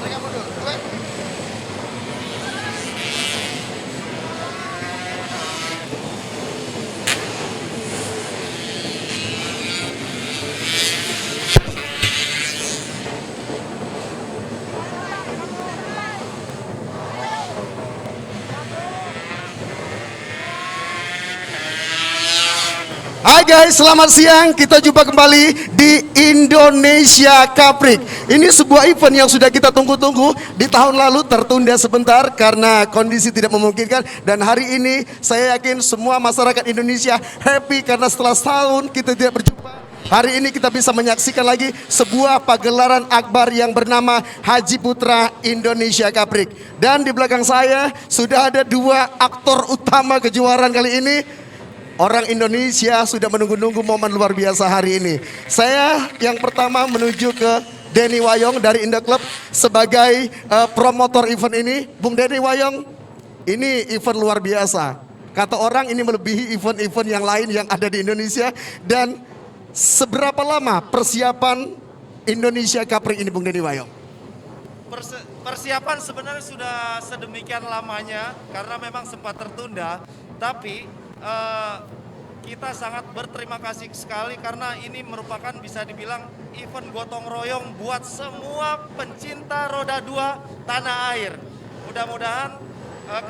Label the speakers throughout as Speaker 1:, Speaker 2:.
Speaker 1: Mereka mundur. Hai guys, selamat siang. Kita jumpa kembali di Indonesia Cup Rig. Ini sebuah event yang sudah kita tunggu-tunggu. Di tahun lalu tertunda sebentar karena kondisi tidak memungkinkan. Dan hari ini saya yakin semua masyarakat Indonesia happy karena setelah setahun kita tidak berjumpa. Hari ini kita bisa menyaksikan lagi sebuah pagelaran akbar yang bernama Haji Putra Indonesia Cup Rig. Dan di belakang saya sudah ada dua aktor utama kejuaraan kali ini. Orang Indonesia sudah menunggu-nunggu momen luar biasa hari ini. Saya yang pertama menuju ke Denny Wayong dari Indo Club sebagai promotor event ini. Bung Denny Wayong, ini event luar biasa. Kata orang ini melebihi event-event yang lain yang ada di Indonesia. Dan seberapa lama persiapan Indonesia Cup Rig ini, Bung Denny Wayong?
Speaker 2: Persiapan sebenarnya sudah sedemikian lamanya karena memang sempat tertunda. Tapi kita sangat berterima kasih sekali karena ini merupakan bisa dibilang event gotong royong buat semua pencinta roda 2 tanah air. Mudah-mudahan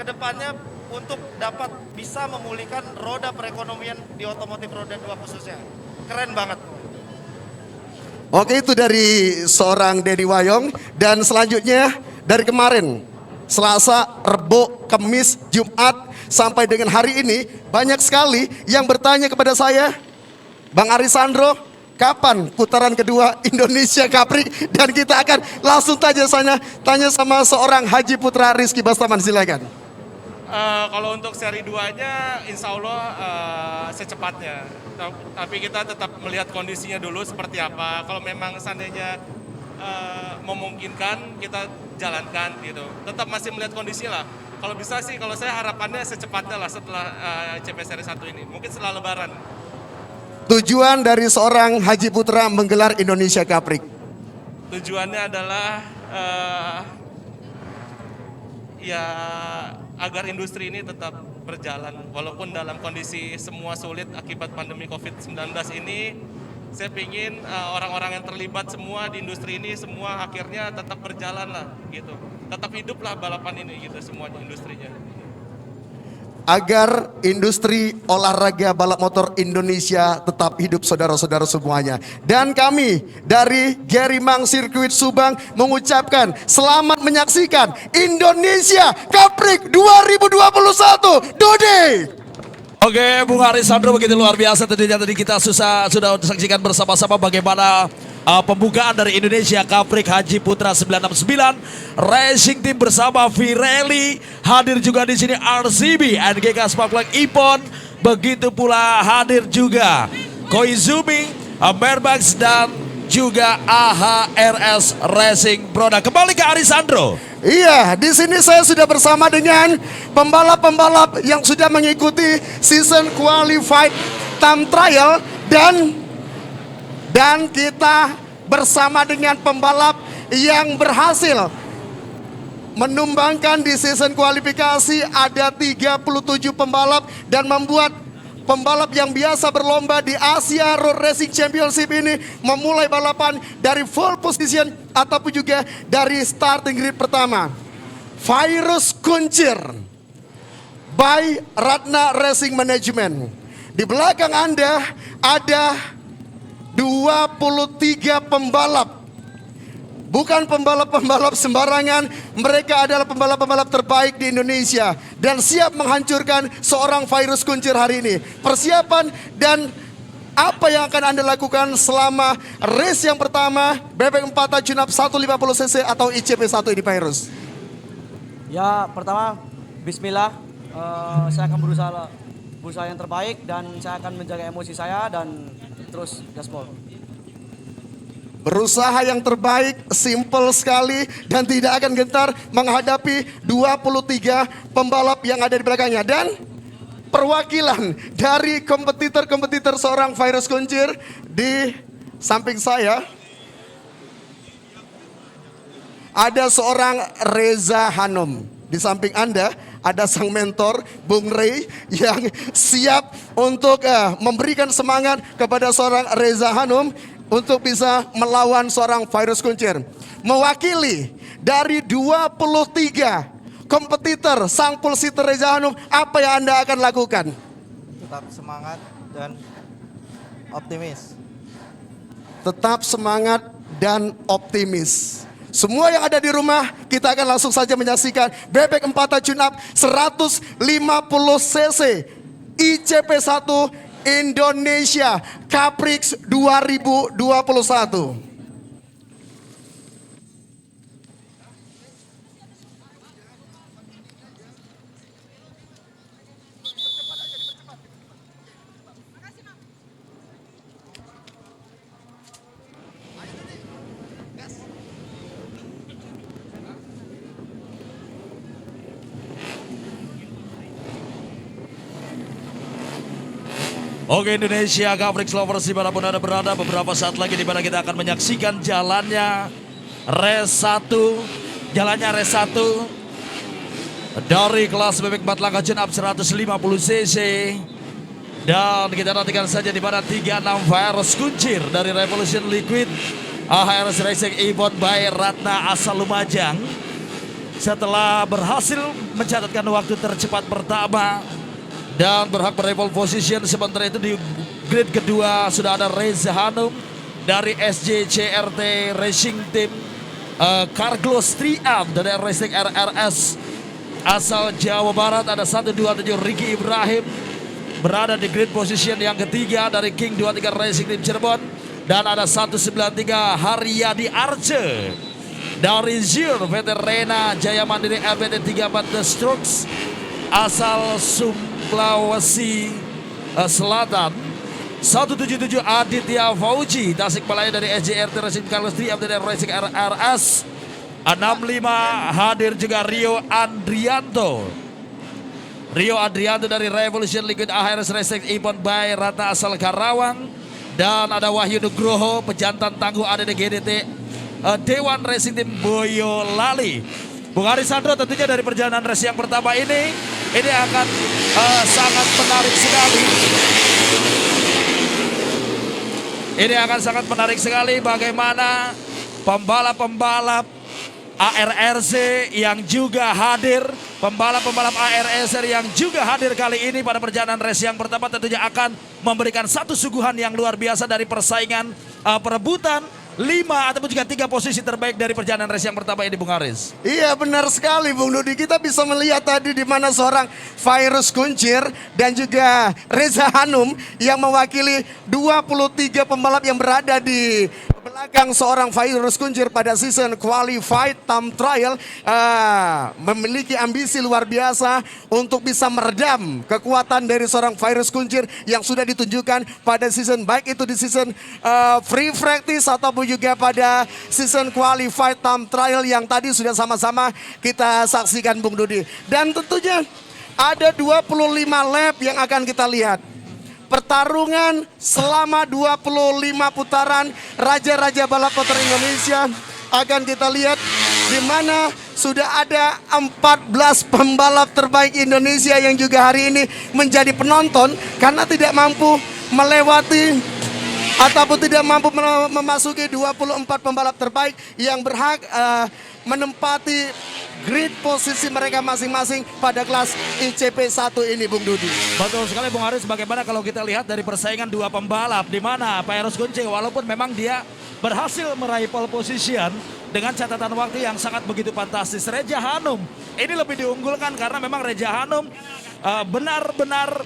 Speaker 2: kedepannya untuk dapat bisa memulihkan roda perekonomian di otomotif roda 2 khususnya. Keren banget.
Speaker 1: Oke, itu dari seorang Denny Wayong. Dan selanjutnya dari kemarin Selasa, Rebo, Kamis, Jumat sampai dengan hari ini banyak sekali yang bertanya kepada saya, Bang Arisandro, kapan putaran kedua Indonesia Cup Rig? Dan kita akan langsung tanya sama seorang Haji Putra Rizky Bastaman, silakan.
Speaker 2: Kalau untuk seri 2-nya insya Allah secepatnya. Tapi kita tetap melihat kondisinya dulu seperti apa. Kalau memang seandainya memungkinkan kita jalankan gitu. Tetap masih melihat kondisinya lah. Kalau bisa sih, kalau saya harapannya secepatnya lah setelah CP seri 1 ini. Mungkin setelah lebaran.
Speaker 1: Tujuan dari seorang Haji Putra menggelar Indonesia Cup Rig?
Speaker 2: Tujuannya adalah ya agar industri ini tetap berjalan. Walaupun dalam kondisi semua sulit akibat pandemi COVID-19 ini, saya ingin orang-orang yang terlibat semua di industri ini semua akhirnya tetap berjalan lah gitu. Tetap hiduplah balapan ini gitu semuanya industrinya.
Speaker 1: Agar industri olahraga balap motor Indonesia tetap hidup, saudara-saudara semuanya. Dan kami dari Gerimang Sirkuit Subang mengucapkan selamat menyaksikan Indonesia Cup Rig 2021. Dode!
Speaker 3: Oke, Bung Arisandro, begitu luar biasa tentunya tadi kita sudah saksikan bersama-sama bagaimana pembukaan dari Indonesia Cup Rig Haji Putra 969 Racing Team bersama Pirelli, hadir juga di sini RCB, NGK Sparkplug Ippon, begitu pula hadir juga Koizumi, Mermax dan juga AHRS Racing Product. Kembali ke Arisandro.
Speaker 1: Iya, di sini saya sudah bersama dengan pembalap-pembalap yang sudah mengikuti season qualified time trial dan kita bersama dengan pembalap yang berhasil menumbangkan di season kualifikasi. Ada 37 pembalap dan membuat pembalap yang biasa berlomba di Asia Road Racing Championship ini memulai balapan dari full position ataupun juga dari starting grid pertama. Virus Kuncir by Ratna Racing Management. Di belakang Anda ada 23 pembalap. Bukan pembalap-pembalap sembarangan, mereka adalah pembalap-pembalap terbaik di Indonesia dan siap menghancurkan seorang Virus Kuncir hari ini. Persiapan dan apa yang akan Anda lakukan selama race yang pertama bebek 4 Junap 150cc atau ICP1 ini, Virus?
Speaker 4: Ya, pertama bismillah, saya akan berusaha yang terbaik dan saya akan menjaga emosi saya dan terus gaspol.
Speaker 1: Berusaha yang terbaik, simple sekali dan tidak akan gentar menghadapi 23 pembalap yang ada di belakangnya. Dan perwakilan dari kompetitor-kompetitor seorang Virus Kuncir di samping saya ada seorang Reza Hanum. Di samping Anda ada sang mentor Bung Rey yang siap untuk memberikan semangat kepada seorang Reza Hanum untuk bisa melawan seorang Virus Kuncir. Mewakili dari 23 kompetitor sang pulsitor Reza Hanum, apa yang Anda akan lakukan?
Speaker 5: Tetap semangat dan optimis.
Speaker 1: Tetap semangat dan optimis. Semua yang ada di rumah, kita akan langsung saja menyaksikan bebek 4 tune up 150 cc ICP1 Indonesia Caprix 2021.
Speaker 3: Oke, Indonesia Caprix Lovers dimanapun Anda berada, beberapa saat lagi dimana kita akan menyaksikan jalannya race 1 dari kelas bebek 4 langkah tune up 150 cc. Dan kita nantikan saja di mana 36 Virus Kuncir dari Revolution Liquid AHRS Racing Event by Ratna asal Lumajang. Setelah berhasil mencatatkan waktu tercepat pertama dan berhak berevolve position, sementara itu di grid kedua sudah ada Reza Hanum dari SJCRT Racing Team, Carglass Triumph dari Racing RRS asal Jawa Barat, ada 127 Ricky Ibrahim berada di grid position yang ketiga dari King 23 Racing Team Cirebon, dan ada 193 Haryadi Arce dari Zir Veterana Jaya Mandiri LPT 34 The Strokes asal Sulawesi Selatan. 177 Aditya Fauji Tasikmalaya dari SJRT Racing Carlos Triumph dari Racing RRS. 65 hadir juga Rio Andrianto dari Revolution Liquid AHRS Racing Event by Ratna asal Karawang. Dan ada Wahyu Nugroho pejantan tangguh ADD GDT Dewan Racing Team Boyolali. Bung Arisandro, tentunya dari perjalanan race yang pertama ini akan sangat menarik sekali. Ini akan sangat menarik sekali bagaimana pembalap-pembalap ARRC yang juga hadir, pembalap-pembalap ARRC yang juga hadir kali ini pada perjalanan race yang pertama tentunya akan memberikan satu suguhan yang luar biasa dari persaingan perebutan 5 ataupun juga 3 posisi terbaik dari perjalanan race yang pertama ini, Bung Aris.
Speaker 1: Iya, benar sekali Bung Dudi. Kita bisa melihat tadi di mana seorang Virus Kuncir dan juga Reza Hanum yang mewakili 23 pembalap yang berada di belakang seorang Virus Kuncir pada season qualified time trial, memiliki ambisi luar biasa untuk bisa meredam kekuatan dari seorang Virus Kuncir yang sudah ditunjukkan pada season, baik itu di season free practice ataupun juga pada season qualified time trial yang tadi sudah sama-sama kita saksikan, Bung Dudi. Dan tentunya ada 25 lap yang akan kita lihat. Pertarungan selama 25 putaran Raja-Raja Balap Motor Indonesia akan kita lihat, di mana sudah ada 14 pembalap terbaik Indonesia yang juga hari ini menjadi penonton karena tidak mampu melewati ataupun tidak mampu memasuki 24 pembalap terbaik yang berhak menempati grid posisi mereka masing-masing pada kelas ICP1 ini, Bung Dudi.
Speaker 3: Betul sekali, Bung Haris. Bagaimana kalau kita lihat dari persaingan 2 pembalap, di mana Virus Kuncir walaupun memang dia berhasil meraih pole position dengan catatan waktu yang sangat begitu fantastis, Reza Hanum ini lebih diunggulkan karena memang Reza Hanum benar-benar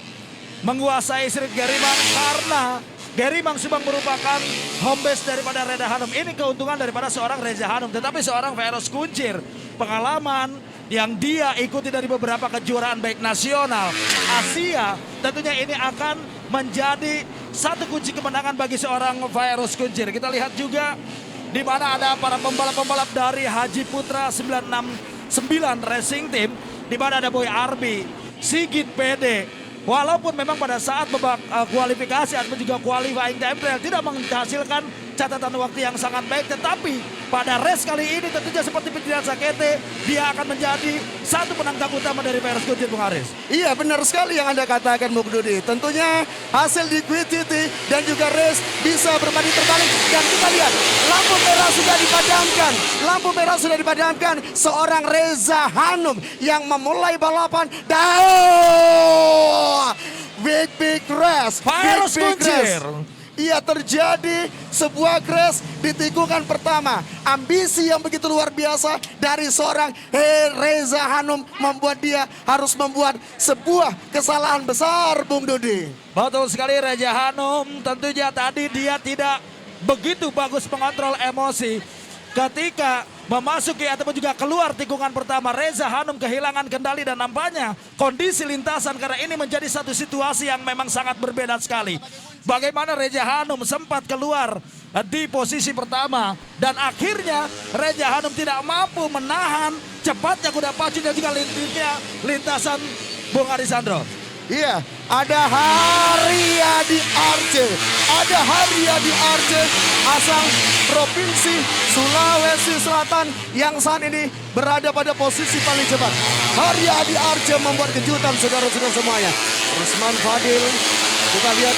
Speaker 3: menguasai Street Gerimang, karena Gerimang Subang merupakan home base daripada Reza Hanum. Ini keuntungan daripada seorang Reza Hanum. Tetapi seorang Virus Kuncir, pengalaman yang dia ikuti dari beberapa kejuaraan baik nasional, Asia, tentunya ini akan menjadi satu kunci kemenangan bagi seorang Virus Kuncir. Kita lihat juga di mana ada para pembalap-pembalap dari Haji Putra 969 Racing Team, di mana ada Boy Arbi, Sigit PD. Walaupun memang pada saat babak kualifikasi atau juga qualifying time trial tidak menghasilkan catatan waktu yang sangat baik, tetapi pada race kali ini tentunya seperti Fitrian Sakete, dia akan menjadi satu penantang utama dari Virus Kuncir, Bung Haris.
Speaker 1: Iya, benar sekali yang Anda katakan, Bung Dudi. Tentunya hasil liquidity dan juga race bisa berbanding terbalik. Dan kita lihat, lampu merah sudah dipadamkan. Lampu merah sudah dipadamkan. Seorang Reza Hanum yang memulai balapan. Big race.
Speaker 3: Virus
Speaker 1: Big
Speaker 3: Kuncir.
Speaker 1: race. Ia terjadi sebuah crash di tikungan pertama. Ambisi yang begitu luar biasa dari seorang Reza Hanum membuat dia harus membuat sebuah kesalahan besar, Bung Dodi.
Speaker 3: Betul sekali, Reza Hanum. Tentunya tadi dia tidak begitu bagus mengontrol emosi. Ketika memasuki ataupun juga keluar tikungan pertama, Reza Hanum kehilangan kendali dan nampaknya kondisi lintasan karena ini menjadi satu situasi yang memang sangat berbeda sekali. Bagaimana Reza Hanum sempat keluar di posisi pertama dan akhirnya Reza Hanum tidak mampu menahan cepatnya kuda pacu dan juga lintasan Bung Arisandro.
Speaker 1: Iya, ada Haryadi Arce. Ada Haryadi Arce asal Provinsi Sulawesi Selatan yang saat ini berada pada posisi paling cepat. Haryadi Arce membuat kejutan saudara-saudara semuanya. Rusman Fadil kita lihat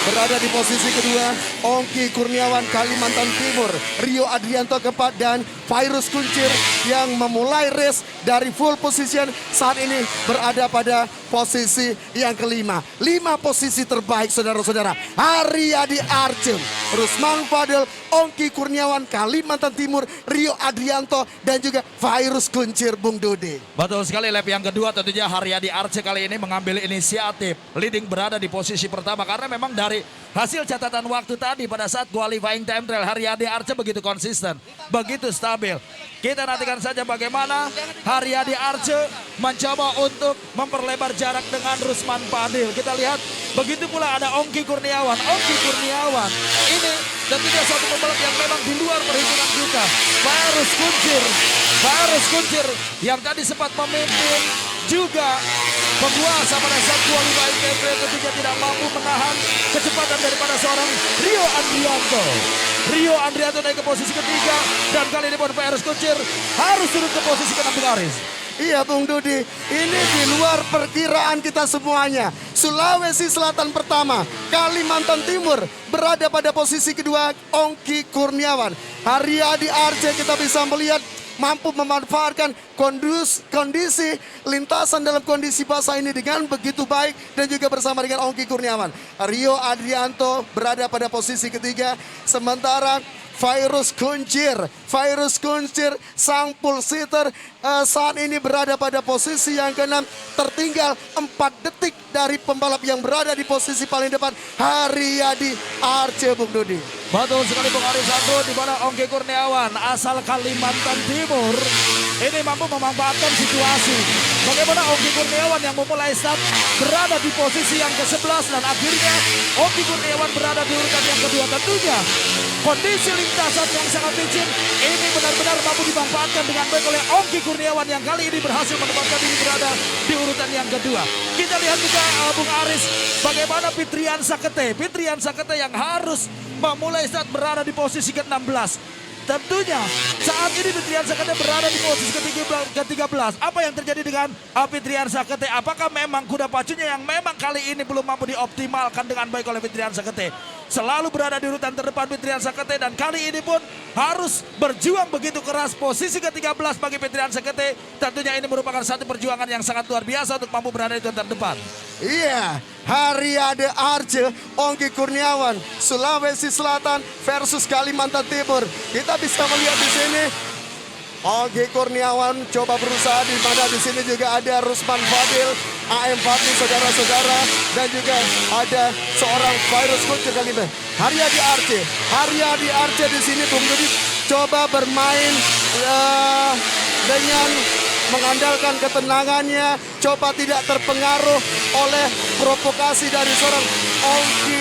Speaker 1: berada di posisi kedua. Ongki Kurniawan Kalimantan Timur, Rio Adrianto keempat, dan Virus Kuncir yang memulai race dari full position saat ini berada pada posisi yang kelima. 5 posisi terbaik saudara-saudara. Haryadi Arce, Rusman Fadil, Ongki Kurniawan Kalimantan Timur, Rio Adrianto, dan juga Virus Kuncir, Bung Dodi.
Speaker 3: Betul sekali, lap yang kedua tentunya Haryadi Arce kali ini mengambil inisiatif. Leading berada di posisi pertama karena memang dari hasil catatan waktu tadi pada saat qualifying time trial Haryadi Arce begitu konsisten, begitu stabil. Kita nantikan saja bagaimana Haryadi Arce mencoba untuk memperlebar jarak dengan Rusman Fadil. Kita lihat begitu pula ada Ongki Kurniawan. Ongki Kurniawan ini tentunya satu pembalap yang memang di luar perhitungan kita. Virus Kuncir yang tadi sempat memimpin juga penguasa pada saat qualifying time trial tentunya tidak mampu menahan kecepatan daripada seorang Rio Adrianto. Rio Adrianto naik ke posisi ketiga dan kali ini pun Virus Kuncir harus turun ke posisi ke-6, Bung Aris.
Speaker 1: Iya, Bung Dodi, ini di luar perkiraan kita semuanya. Sulawesi Selatan pertama, Kalimantan Timur berada pada posisi kedua, Ongki Kurniawan. Haryadi Arce kita bisa melihat mampu memanfaatkan kondisi lintasan dalam kondisi basah ini dengan begitu baik dan juga bersama dengan Ongki Kurniawan. Rio Adrianto berada pada posisi ketiga, sementara Virus Kuncir sang pulsitter saat ini berada pada posisi yang ke-6, tertinggal 4 detik dari pembalap yang berada di posisi paling depan, Haryadi Arce, Bung Dodi.
Speaker 3: Betul sekali, Bung Arisandro, di mana Ongki Kurniawan asal Kalimantan Timur ini mampu memanfaatkan situasi. Bagaimana Ongki Kurniawan yang memulai start berada di posisi yang ke-11 dan akhirnya Ongki Kurniawan berada di urutan yang kedua. Tentunya kondisi lintasan yang sangat licin ini benar-benar mampu dimanfaatkan dengan baik oleh Ongki Kurniawan yang kali ini berhasil menempatkan diri berada di urutan yang kedua. Kita lihat juga Bung Aris bagaimana Fitrian Sakete yang harus memulai start berada di posisi ke-16. Tentunya saat ini Fitrian Sakete berada di posisi ke-13. Apa yang terjadi dengan Fitrian Sakete? Apakah memang kuda pacunya yang memang kali ini belum mampu dioptimalkan dengan baik oleh Fitrian Sakete? Selalu berada di urutan terdepan Fitrian Sakete dan kali ini pun harus berjuang begitu keras. Posisi ke-13 bagi Fitrian Sakete. Tentunya ini merupakan satu perjuangan yang sangat luar biasa untuk mampu berada di urutan terdepan.
Speaker 1: Iya, Haryadi Arce, Ongki Kurniawan, Sulawesi Selatan versus Kalimantan Timur. Kita bisa melihat di sini Ongki Kurniawan coba berusaha, di mana di sini juga ada Rusman Fadil, AM Fadli, saudara-saudara, dan juga ada seorang Virus Kuncir kali ini. Haryadi Arce di sini Bung Dodi coba bermain dengan mengandalkan ketenangannya, coba tidak terpengaruh oleh provokasi dari seorang Ongki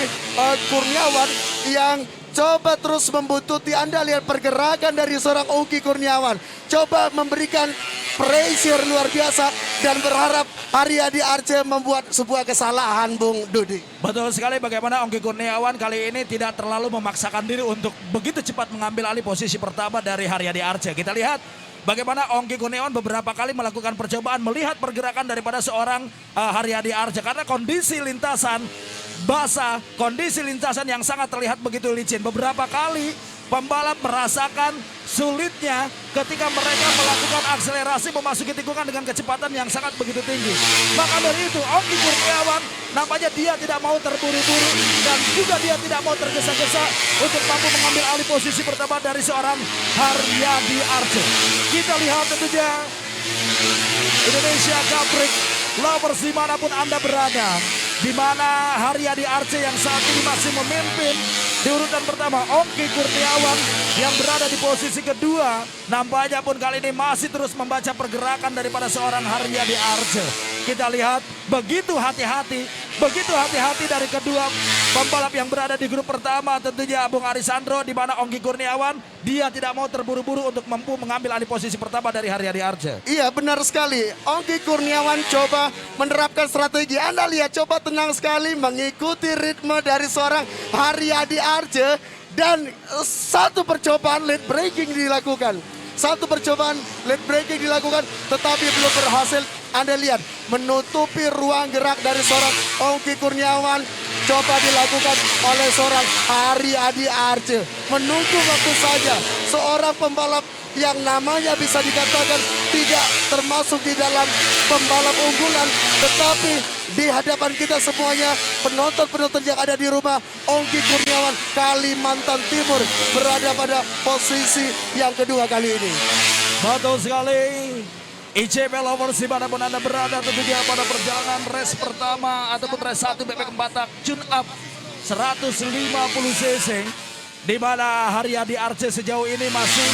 Speaker 1: Kurniawan yang coba terus membuntuti. Anda lihat pergerakan dari seorang Ongki Kurniawan, coba memberikan pressure luar biasa dan berharap Haryadi Arce membuat sebuah kesalahan, Bung Dudi.
Speaker 3: Betul sekali, bagaimana Ongki Kurniawan kali ini tidak terlalu memaksakan diri untuk begitu cepat mengambil alih posisi pertama dari Haryadi Arce. Kita lihat bagaimana Ongki Kurniawan beberapa kali melakukan percobaan melihat pergerakan daripada seorang Haryadi Arce. Karena kondisi lintasan basah, kondisi lintasan yang sangat terlihat begitu licin. Beberapa kali pembalap merasakan sulitnya ketika mereka melakukan akselerasi memasuki tikungan dengan kecepatan yang sangat begitu tinggi. Maka dari itu Ongki Kurniawan nampaknya dia tidak mau terburu-buru dan juga dia tidak mau tergesa-gesa untuk mampu mengambil alih posisi pertama dari seorang Haryadi Arce. Kita lihat tentunya Indonesia Caprik Lovers dimanapun Anda berada, di mana Haryadi Arce yang saat ini masih memimpin di urutan pertama. Ongki Kurniawan yang berada di posisi kedua nampaknya pun kali ini masih terus membaca pergerakan daripada seorang Haryadi Arce. Kita lihat begitu hati-hati dari kedua pembalap yang berada di grup pertama, tentunya Bung Arisandro, di mana Ongki Kurniawan dia tidak mau terburu-buru untuk mampu mengambil alih posisi pertama dari Haryadi Arce.
Speaker 1: Iya, benar sekali. Ongki Kurniawan coba menerapkan strategi. Anda lihat, coba tenang sekali mengikuti ritme dari seorang Haryadi Arce dan satu percobaan lead braking dilakukan. Satu percobaan lead braking dilakukan tetapi belum berhasil. Anda lihat menutupi ruang gerak dari seorang Ongki Kurniawan coba dilakukan oleh seorang Haryadi Arce. Menunggu waktu saja seorang pembalap yang namanya bisa dikatakan tidak termasuk di dalam pembalap unggulan, tetapi di hadapan kita semuanya, penonton-penonton yang ada di rumah, Ongki Kurniawan Kalimantan Timur berada pada posisi yang kedua kali ini.
Speaker 3: Betul sekali. ICB Lovers dimanapun Anda berada, tentunya pada perjalanan race pertama ataupun race 1 bebek Batak tune up 150cc, di mana Haryadi Arce sejauh ini masih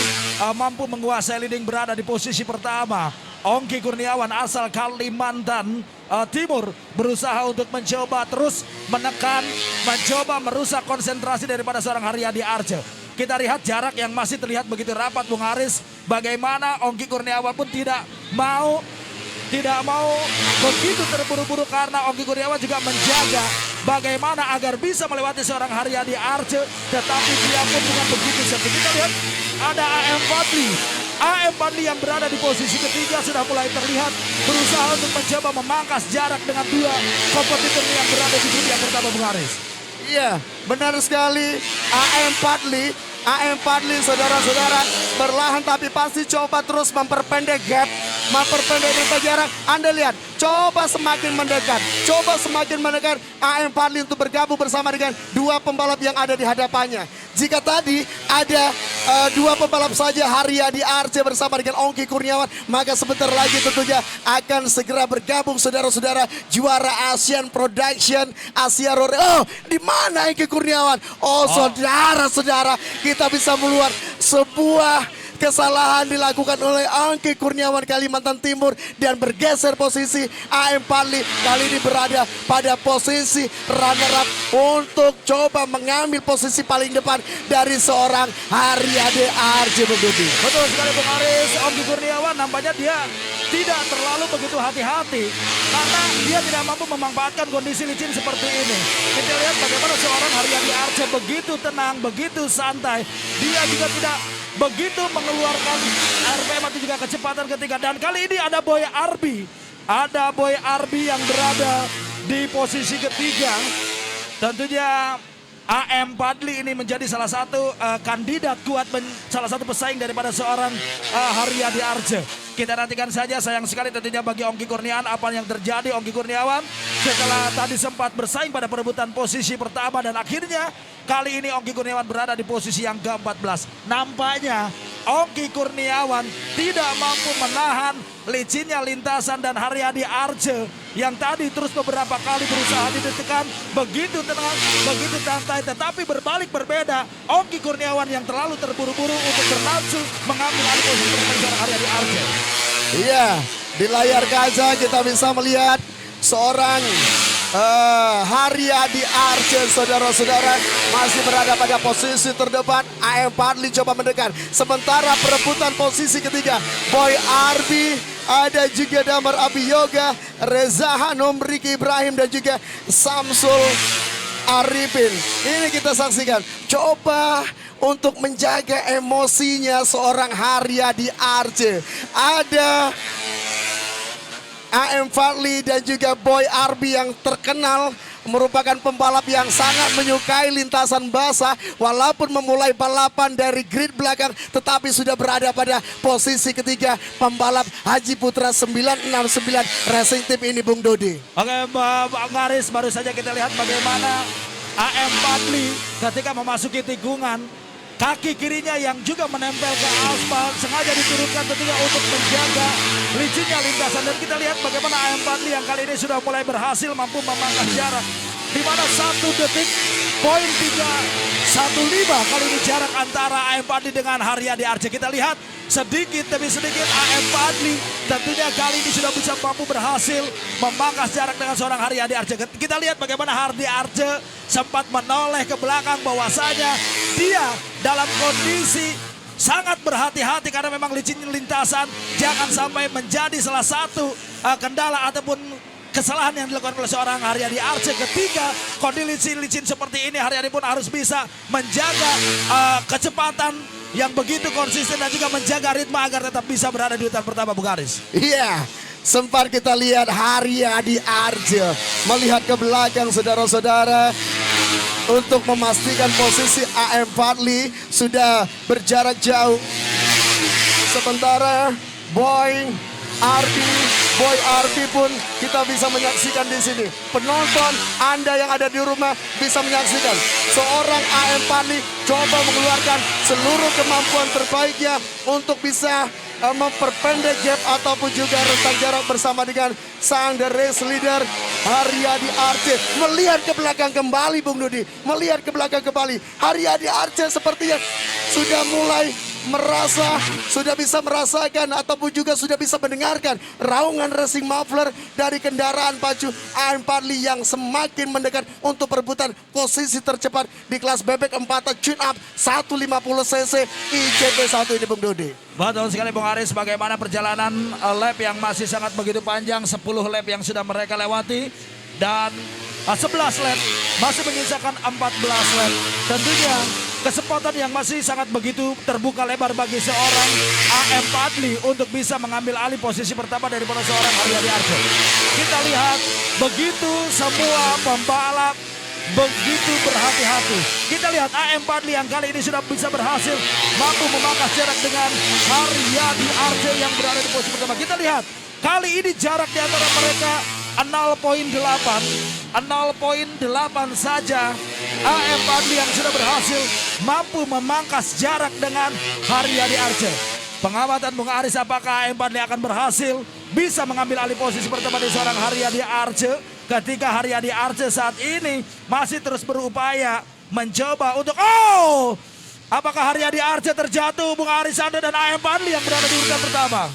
Speaker 3: mampu menguasai leading, berada di posisi pertama. Ongki Kurniawan asal Kalimantan Timur berusaha untuk mencoba terus menekan, mencoba merusak konsentrasi daripada seorang Haryadi Arce. Kita lihat jarak yang masih terlihat begitu rapat, Bung Haris. Bagaimana Ongki Kurniawan pun tidak mau begitu terburu-buru, karena Ongki Kurniawan juga menjaga bagaimana agar bisa melewati seorang Haryadi Arce, tetapi dia pun dengan begitu seperti kita lihat ada AM Fadli yang berada di posisi ketiga sudah mulai terlihat berusaha untuk mencoba memangkas jarak dengan dua kompetitor yang berada di grup yang pertama, Bung Haris.
Speaker 1: Iya, benar sekali. AM Fadli saudara-saudara berlahan tapi pasti coba terus memperpendek gap, memperpendek jarak. Anda lihat, coba semakin mendekat. AM Fadli untuk bergabung bersama dengan dua pembalap yang ada di hadapannya. Jika tadi ada dua pembalap saja, Haryadi Arce bersama dengan Ongki Kurniawan, maka sebentar lagi tentunya akan segera bergabung saudara-saudara juara Asian Production Asia Rore. Oh, di mana Ongki Kurniawan? Oh, saudara-saudara, kita bisa melihat sebuah kesalahan dilakukan oleh Ongki Kurniawan Kalimantan Timur dan bergeser posisi. AM Fadli kali ini berada pada posisi runner up untuk coba mengambil posisi paling depan dari seorang Haryadi Arce.
Speaker 3: Betul sekali, Bung Haris. Ongki Kurniawan nampaknya dia tidak terlalu begitu hati-hati karena dia tidak mampu memanfaatkan kondisi licin seperti ini. Kita lihat bagaimana seorang Haryadi Arce begitu tenang, begitu santai. Dia juga tidak begitu mengeluarkan RPM atau juga kecepatan ketika, dan kali ini ada Boy Arbi. Ada Boy Arbi yang berada di posisi ketiga. Tentunya AM Fadli ini menjadi salah satu kandidat kuat, salah satu pesaing daripada seorang Haryadi Arce. Kita nantikan saja, sayang sekali tentunya bagi Ongki Kurniawan apa yang terjadi. Ongki Kurniawan setelah tadi sempat bersaing pada perebutan posisi pertama dan akhirnya kali ini Ongki Kurniawan berada di posisi yang ke-14. Nampaknya Ongki Kurniawan tidak mampu menahan licinnya lintasan dan Haryadi Arce yang tadi terus beberapa kali berusaha ditekan begitu tenang, begitu santai, tetapi berbalik berbeda. Ongki Kurniawan yang terlalu terburu-buru untuk berlangsung mengambil alih posisi pertama Haryadi Arce.
Speaker 1: Iya, di layar kaca kita bisa melihat seorang Haryadi Arce, saudara-saudara, masih berada pada posisi terdepan. AM Fadli coba mendekat. Sementara perebutan posisi ketiga, Boy Arbi, ada juga Damar Abiyoga, Reza Hanum, Riki Ibrahim, dan juga Samsul Arifin. Ini kita saksikan. Coba untuk menjaga emosinya seorang Haryadi Arce. Ada AM Fadli dan juga Boy Arbi yang terkenal merupakan pembalap yang sangat menyukai lintasan basah. Walaupun memulai balapan dari grid belakang, tetapi sudah berada pada posisi ketiga pembalap Haji Putra 969 Racing Team ini, Bung Dodi.
Speaker 3: Oke, Bang Aris, baru saja kita lihat bagaimana AM Fadli ketika memasuki tikungan, kaki kirinya yang juga menempel ke aspal sengaja diturunkan tentunya untuk menjaga licinnya lintasan. Dan kita lihat bagaimana AM Fadli yang kali ini sudah mulai berhasil mampu memangkas jarak, di mana 1 detik poin 315 kali ini jarak antara AM Fadli dengan Haryadi Arce. Kita lihat sedikit demi sedikit AM Fadli tentunya kali ini sudah bisa mampu berhasil memangkas jarak dengan seorang Haryadi Arce. Kita lihat bagaimana Haryadi Arce sempat menoleh ke belakang, bahwasanya dia dalam kondisi sangat berhati-hati karena memang licin lintasan jangan sampai menjadi salah satu kendala ataupun kesalahan yang dilakukan oleh seorang Haryadi Arce. Ketika kondisi licin seperti ini, Haryadi pun harus bisa menjaga kecepatan yang begitu konsisten dan juga menjaga ritme agar tetap bisa berada di urutan pertama, Bung Aris.
Speaker 1: Iya, sempat kita lihat Haryadi Arce melihat ke belakang, saudara-saudara, untuk memastikan posisi AM Fadli sudah berjarak jauh. Sementara Boy Arbi pun kita bisa menyaksikan di sini. Penonton, Anda yang ada di rumah bisa menyaksikan seorang AM Fadli coba mengeluarkan seluruh kemampuan terbaiknya untuk bisa memperpendek gap ataupun juga rentang jarak bersama dengan sang the race leader Haryadi Arce. Melihat ke belakang kembali, Bung Dodi, melihat ke belakang kembali, Haryadi Arce sepertinya sudah mulai merasa, sudah bisa merasakan ataupun juga sudah bisa mendengarkan raungan racing muffler dari kendaraan pacu AM Fadli yang semakin mendekat untuk perebutan posisi tercepat di kelas bebek 4 tune up 150cc ICP1 ini, Bung Dodi.
Speaker 3: Betul sekali, Bung Aris. Bagaimana perjalanan lap yang masih sangat begitu panjang, 10 lap yang sudah mereka lewati dan 11 lap masih menyisakan 14 lap. Tentunya kesempatan yang masih sangat begitu terbuka lebar bagi seorang AM Fadli untuk bisa mengambil alih posisi pertama daripada seorang Haryadi Arce. Kita lihat begitu semua pembalap begitu berhati-hati. Kita lihat AM Fadli yang kali ini sudah bisa berhasil mampu memangkas jarak dengan Haryadi Arce yang berada di posisi pertama. Kita lihat kali ini jarak di antara mereka 0.8 saja. AM Fadli yang sudah berhasil mampu memangkas jarak dengan Haryadi Arce. Pengamatan Bung Aris, apakah AM Fadli akan berhasil bisa mengambil alih posisi pertama dari seorang Haryadi Arce ketika Haryadi Arce saat ini masih terus berupaya mencoba untuk apakah Haryadi Arce terjatuh, Bung Aris Anda dan AM Fadli yang berada di urutan pertama?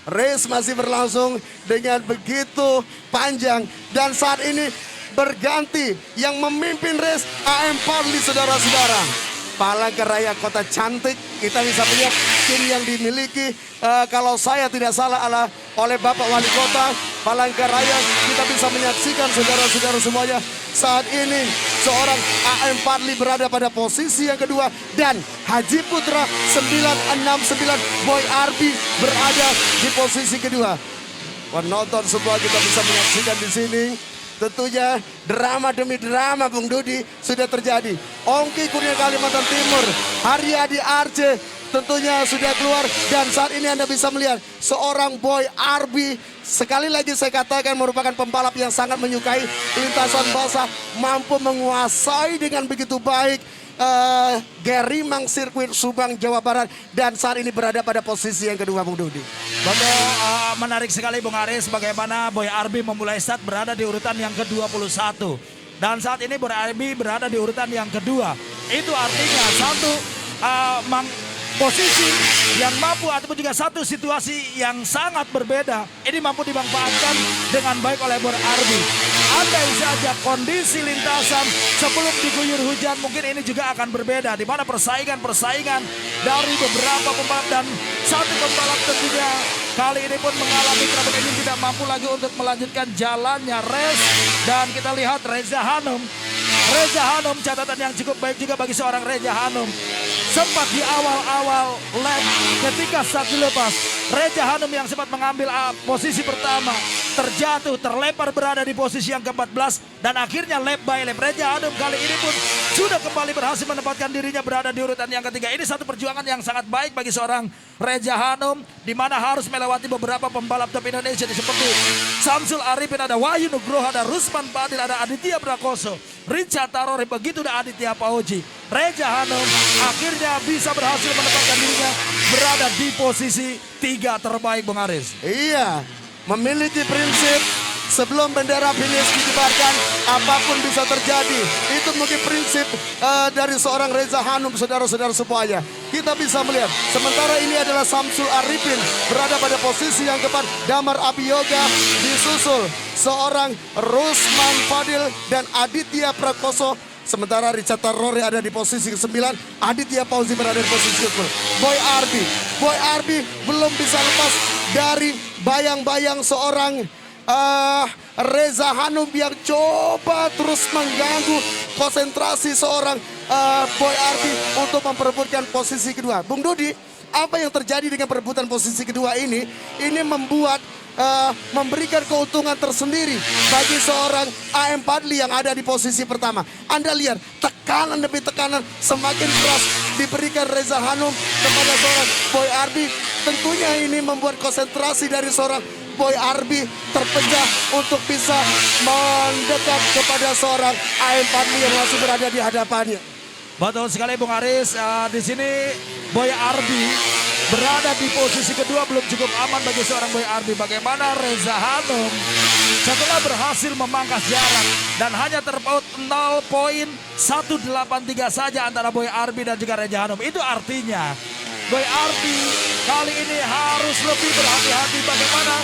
Speaker 1: Race masih berlangsung dengan begitu panjang dan saat ini berganti, yang memimpin race AM Fadli, saudara-saudara. Palangkaraya Kota Cantik, kita bisa melihat tim yang dimiliki kalau saya tidak salah oleh Bapak Wali Kota Palangkaraya. Kita bisa menyaksikan saudara-saudara semuanya saat ini seorang AM Fadli berada pada posisi yang kedua dan Haji Putra 969 Boy Arbi berada di posisi kedua. Penonton semua kita bisa menyaksikan di sini. Tentunya drama demi drama, Bung Dodi, sudah terjadi. Ongki Kurnia Kalimantan Timur, Haryadi Arce tentunya sudah keluar dan saat ini Anda bisa melihat seorang Boy Arbi, sekali lagi saya katakan merupakan pembalap yang sangat menyukai lintasan basah, mampu menguasai dengan begitu baik Gerimang Sirkuit Subang, Jawa Barat dan saat ini berada pada posisi yang kedua, Bung Dodi.
Speaker 3: Betul, menarik sekali Bung Aris bagaimana Boy Arbi memulai start berada di urutan yang ke-21 dan saat ini Boy Arbi berada di urutan yang kedua. Itu artinya satu posisi yang mampu ataupun juga satu situasi yang sangat berbeda ini mampu dimanfaatkan dengan baik oleh Boy Arbi. andai saja kondisi lintasan sebelum diguyur hujan mungkin ini juga akan berbeda. Di mana persaingan dari beberapa pembalap dan satu pembalap tentunya kali ini pun mengalami trouble engine, tidak mampu lagi untuk melanjutkan jalannya race. Dan kita lihat Reza Hanum catatan yang cukup baik juga bagi seorang Reza Hanum. Sempat di awal-awal lap ketika start dilepas, Reza Hanum yang sempat mengambil posisi pertama terjatuh, terlempar berada di posisi yang ke-14 dan akhirnya lap by lap Reza Hanum kali ini pun sudah kembali berhasil menempatkan dirinya berada di urutan yang ketiga. Ini satu perjuangan yang sangat baik bagi seorang Reza Hanum di mana harus melewati beberapa pembalap top Indonesia seperti Samsul Arifin, ada Wahyu Nugroho, ada Rusman Fadil, ada Aditya Prakoso, Richard Tarore, begitu ada Aditya Pauji. Reza Hanum akhirnya bisa berhasil menempatkan dirinya berada di posisi 3 terbaik, Bung Aris.
Speaker 1: Iya, memiliki prinsip sebelum bendera finish dikibarkan, apapun bisa terjadi. Itu mungkin prinsip dari seorang Reza Hanum, saudara-saudara, supaya kita bisa melihat. Sementara ini adalah Samsul Arifin berada pada posisi yang keempat, Damar Abiyoga disusul seorang Rusman Fadil dan Aditya Prakoso. Sementara Richard Tarore ada di posisi ke-9, Aditya Pauzi berada di posisi ke-10. Boy Arbi belum bisa lepas dari bayang-bayang seorang Reza Hanum yang coba terus mengganggu konsentrasi seorang Boy Arbi untuk memperebutkan posisi kedua. Bung Dodi, apa yang terjadi dengan perebutan posisi kedua ini? Ini membuat memberikan keuntungan tersendiri bagi seorang AM Fadli yang ada di posisi pertama. Anda lihat tekanan demi tekanan semakin keras diberikan Reza Hanum kepada seorang Boy Arbi. Tentunya ini membuat konsentrasi dari seorang Boy Arbi terpecah untuk bisa mendekat kepada seorang AM Fadli yang masih berada di hadapannya.
Speaker 3: Betul sekali, Bung Aris. Di sini Boy Arbi berada di posisi kedua, belum cukup aman bagi seorang Boy Arbi. Bagaimana Reza Hanum setelah berhasil memangkas jarak dan hanya terpaut 0.183 saja antara Boy Arbi dan juga Reza Hanum. Itu artinya Boy Arbi kali ini harus lebih berhati-hati. Bagaimana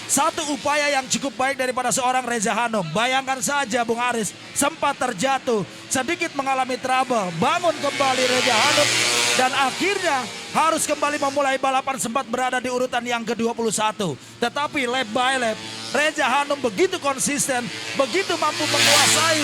Speaker 3: satu upaya yang cukup baik daripada seorang Reza Hanum. Bayangkan saja Bung Aris, sempat terjatuh, sedikit mengalami trouble, bangun kembali Reza Hanum dan akhirnya harus kembali memulai balapan, sempat berada di urutan yang ke-21. Tetapi lap by lap, Reza Hanum begitu konsisten, begitu mampu menguasai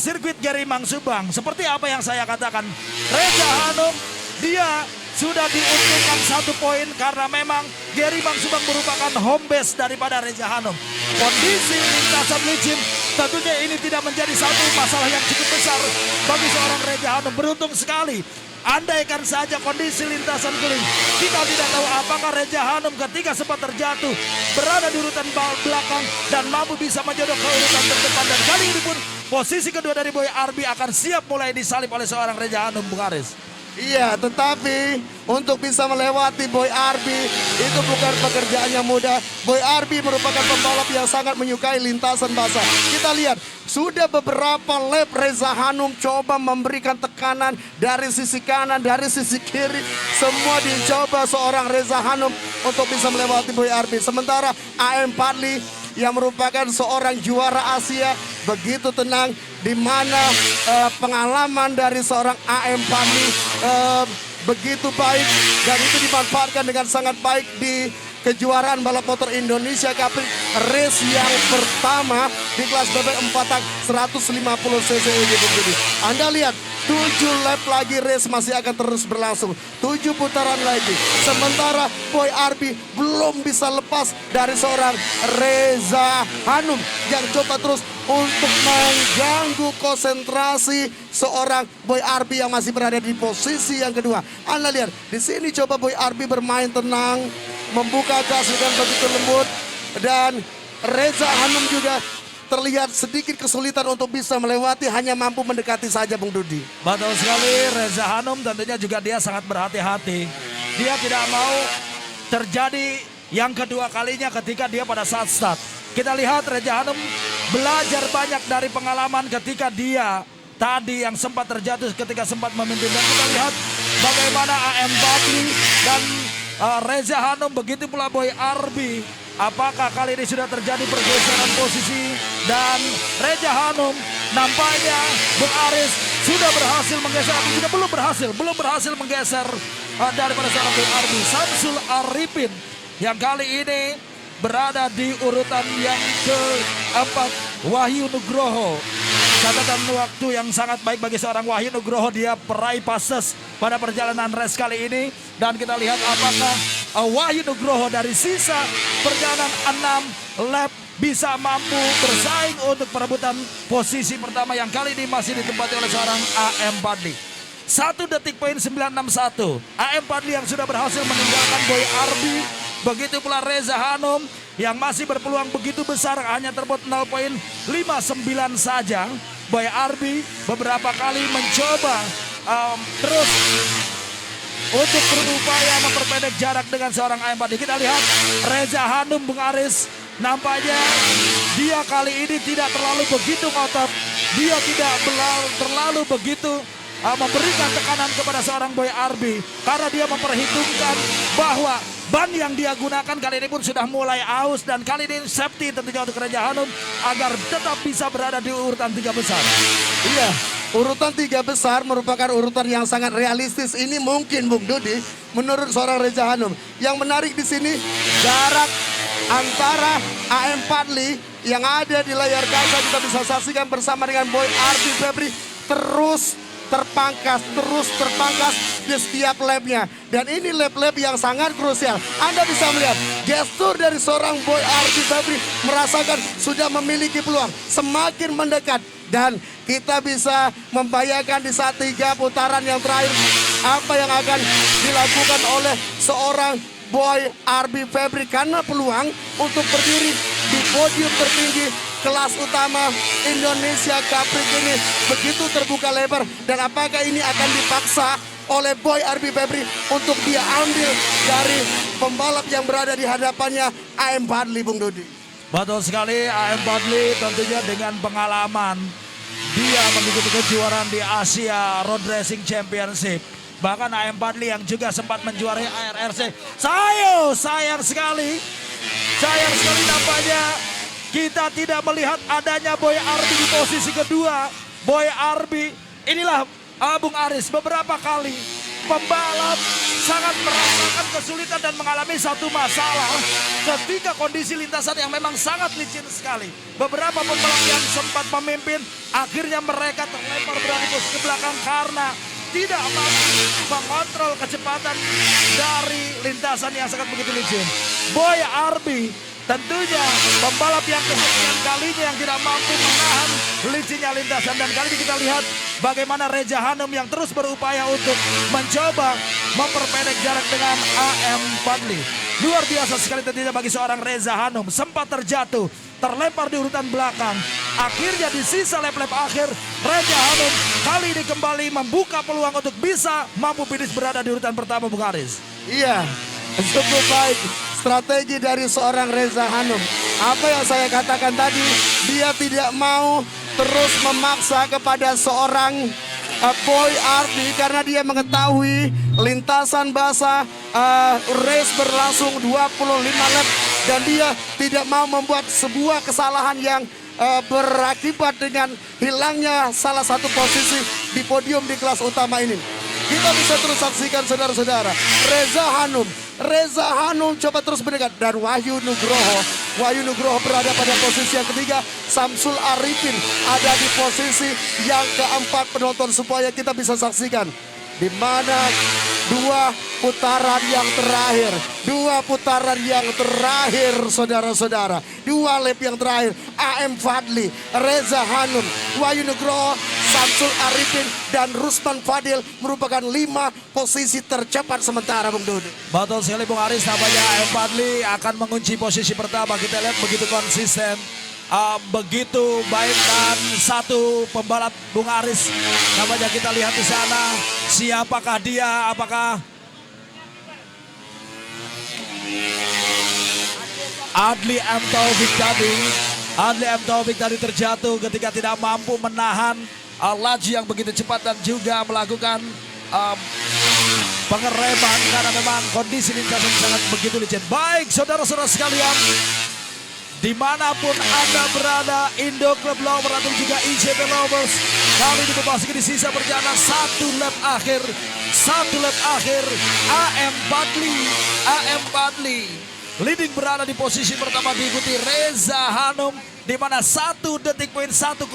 Speaker 3: sirkuit Gerimang Subang. Seperti apa yang saya katakan, Reza Hanum dia sudah diuntungkan 1 poin karena memang Gerimang Subang merupakan home base daripada Reza Hanum. Kondisi lintasan licin tentunya ini tidak menjadi satu masalah yang cukup besar bagi seorang Reza Hanum. Beruntung sekali. Andaikan saja kondisi lintasan kering, kita tidak tahu apakah Reza Hanum ketika sempat terjatuh berada di urutan belakang dan mampu bisa menjodoh ke urutan terdepan. Dan kali ini pun posisi kedua dari Boy Arbi akan siap mulai disalip oleh seorang Reza Hanum, Bung Aris.
Speaker 1: Iya, tetapi untuk bisa melewati Boy Arbi itu bukan pekerjaan yang mudah. Boy Arbi merupakan pembalap yang sangat menyukai lintasan basah. Kita lihat, sudah beberapa lap Reza Hanum coba memberikan tekanan dari sisi kanan, dari sisi kiri. Semua dicoba seorang Reza Hanum untuk bisa melewati Boy Arbi. Sementara AM Fadli yang merupakan seorang juara Asia begitu tenang, di mana pengalaman dari seorang AM Fadli begitu baik dan itu dimanfaatkan dengan sangat baik di kejuaraan balap motor Indonesia Cup race yang pertama di kelas bebek 4 tak 150 cc ini. Anda lihat 7 lap lagi race masih akan terus berlangsung, 7 putaran lagi. Sementara Boy Arbi belum bisa lepas dari seorang Reza Hanum yang coba terus untuk mengganggu konsentrasi seorang Boy Arbi yang masih berada di posisi yang kedua. Anda lihat di sini coba Boy Arbi bermain tenang, membuka gas dengan begitu lembut, dan Reza Hanum juga terlihat sedikit kesulitan untuk bisa melewati, hanya mampu mendekati saja, Bung Dudi.
Speaker 3: Betul sekali, Reza Hanum tentunya juga dia sangat berhati-hati. Dia tidak mau terjadi yang kedua kalinya ketika dia pada saat start. Kita lihat Reza Hanum belajar banyak dari pengalaman ketika dia tadi yang sempat terjatuh ketika sempat memimpin. Dan kita lihat bagaimana AM Fadli dan Reza Hanum, begitu pula Boy Arbi. Apakah kali ini sudah terjadi pergeseran posisi dan Reza Hanum. Nampaknya Bung Aris sudah berhasil menggeser atau juga belum berhasil menggeser daripada seorang Bung Arbi. Samsul Arifin yang kali ini berada di urutan yang keempat. Wahyu Nugroho, catatan waktu yang sangat baik bagi seorang Wahyu Nugroho. Dia peraih pases pada perjalanan race kali ini. Dan kita lihat apakah Wahyu Nugroho dari sisa perjalanan 6 lap bisa mampu bersaing untuk perebutan posisi pertama yang kali ini masih ditempati oleh seorang AM Padli. 1 detik poin 961. AM Padli yang sudah berhasil meninggalkan Boy Arbi. Begitu pula Reza Hanum yang masih berpeluang begitu besar, hanya terbuat 0.59 saja. Boy Arbi beberapa kali mencoba terus untuk berupaya memperpendek jarak dengan seorang AM Padli. Kita lihat Reza Hanum, Bung Aris, nampaknya dia kali ini tidak terlalu begitu ngotot. Dia tidak terlalu begitu memberikan tekanan kepada seorang Boy Arbi. Karena dia memperhitungkan bahwa ban yang dia gunakan kali ini pun sudah mulai aus. Dan kali ini safety tentunya untuk Reza Hanum agar tetap bisa berada di urutan 3 besar.
Speaker 1: Iya, urutan 3 besar merupakan urutan yang sangat realistis. Ini mungkin Bung Dodi menurut seorang Reza Hanum. Yang menarik di sini jarak antara AM Padli yang ada di layar kaca kita bisa saksikan bersama dengan Boy Arbi Febri terus terpangkas di setiap lapnya. Dan ini lap-lap yang sangat krusial. Anda bisa melihat gestur dari seorang Boy Arbi Febri merasakan sudah memiliki peluang semakin mendekat. Dan kita bisa membayangkan di saat 3 putaran yang terakhir apa yang akan dilakukan oleh seorang Boy Arbi Febri, karena peluang untuk berdiri di podium tertinggi kelas utama Indonesia Capri ini begitu terbuka lebar. Dan apakah ini akan dipaksa oleh Boy Arbi Febri untuk dia ambil dari pembalap yang berada di hadapannya, AM Padli, Bung Dodi?
Speaker 3: Betul sekali, AM Padli tentunya dengan pengalaman dia mengikuti kejuaraan di Asia Road Racing Championship. Bahkan AM Padli yang juga sempat menjuarai ARRC. Sayang sekali nampaknya kita tidak melihat adanya Boy Arbi di posisi kedua. Boy Arbi, inilah Bung Aris, beberapa kali pembalap sangat merasakan kesulitan dan mengalami satu masalah ketika kondisi lintasan yang memang sangat licin sekali. Beberapa pembalap yang sempat memimpin, akhirnya mereka terlempar berada di posisi belakang karena tidak mampu mengontrol kecepatan dari lintasan yang sangat begitu licin. Boy Arbi tentunya pembalap yang kesekian kalinya yang tidak mampu menahan licinnya lintasan. Dan kali ini kita lihat bagaimana Reza Hanum yang terus berupaya untuk mencoba memperpendek jarak dengan AM Padli. Luar biasa sekali tentunya bagi seorang Reza Hanum. Sempat terjatuh, terlempar di urutan belakang. Akhirnya di sisa lap-lap akhir, Reza Hanum kali ini kembali membuka peluang untuk bisa mampu finish berada di urutan pertama, Bung Aris.
Speaker 1: Iya, cukup baik strategi dari seorang Reza Hanum. Apa yang saya katakan tadi, dia tidak mau terus memaksa kepada seorang Boy Arbi karena dia mengetahui lintasan basah, race berlangsung 25 lap dan dia tidak mau membuat sebuah kesalahan yang berakibat dengan hilangnya salah satu posisi di podium di kelas utama ini. Kita bisa terus saksikan saudara-saudara, Reza Hanum coba terus mendekat dan Wahyu Nugroho berada pada posisi yang ketiga. Samsul Arifin ada di posisi yang keempat. Penonton supaya kita bisa saksikan di mana dua putaran yang terakhir saudara-saudara, 2 lap yang terakhir, AM Fadli, Reza Hanum, Wahyu Nugroho, Samsul Arifin dan Rusman Fadil merupakan 5 posisi tercepat sementara, Bung Dodi.
Speaker 3: Betul sekali, Bung Aris. Nampaknya AM Fadli akan mengunci posisi pertama. Kita lihat begitu konsisten, begitu baik, dan satu pembalap, Bung Aris, nampaknya kita lihat di sana siapakah dia, apakah Adli M. Taufik tadi terjatuh ketika tidak mampu menahan laju yang begitu cepat dan juga melakukan pengereman karena memang kondisi lintasan sangat begitu licin. Baik, saudara-saudara sekalian, dimanapun Anda berada, Indo Club Lover atau juga ICP Lovers, kali ini memasuki di sisa perjalanan satu lap akhir. AM Badli leading berada di posisi pertama, diikuti Reza Hanum di mana 1 detik poin 102.